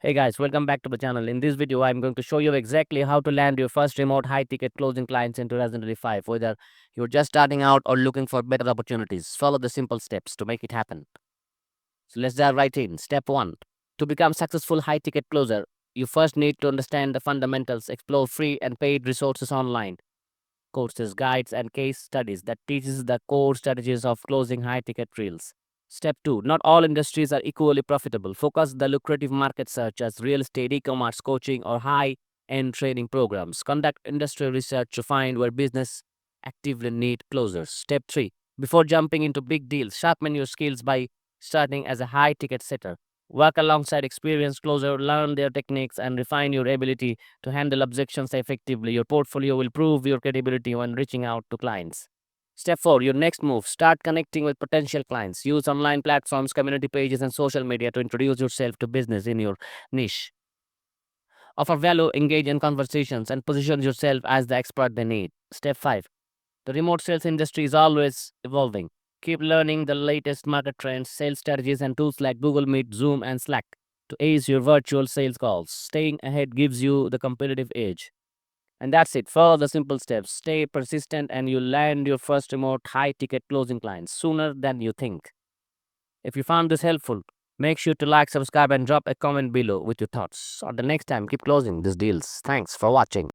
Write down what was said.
Hey guys, welcome back to the channel. In this video, I'm going to show you exactly how to land your first remote high-ticket closing clients in 2025, whether you're just starting out or looking for better opportunities. Follow the simple steps to make it happen. So let's dive right in. Step 1. To become successful high-ticket closer, you first need to understand the fundamentals, explore free and paid resources online, courses, guides, and case studies that teaches the core strategies of closing high-ticket deals. Step 2. Not all industries are equally profitable. Focus the lucrative markets such as real estate, e-commerce, coaching, or high-end training programs. Conduct industry research to find where business actively need closers. Step 3. Before jumping into big deals, sharpen your skills by starting as a high-ticket setter. Work alongside experienced closers, learn their techniques, and refine your ability to handle objections effectively. Your portfolio will prove your credibility when reaching out to clients. Step 4. Your next move. Start connecting with potential clients. Use online platforms, community pages, and social media to introduce yourself to business in your niche. Offer value, engage in conversations, and position yourself as the expert they need. Step 5. The remote sales industry is always evolving. Keep learning the latest market trends, sales strategies, and tools like Google Meet, Zoom, and Slack to ace your virtual sales calls. Staying ahead gives you the competitive edge. And that's it. Follow the simple steps. Stay persistent and you'll land your first remote high ticket closing clients sooner than you think. If you found this helpful, make sure to like, subscribe, and drop a comment below with your thoughts. Until next time, keep closing these deals. Thanks for watching.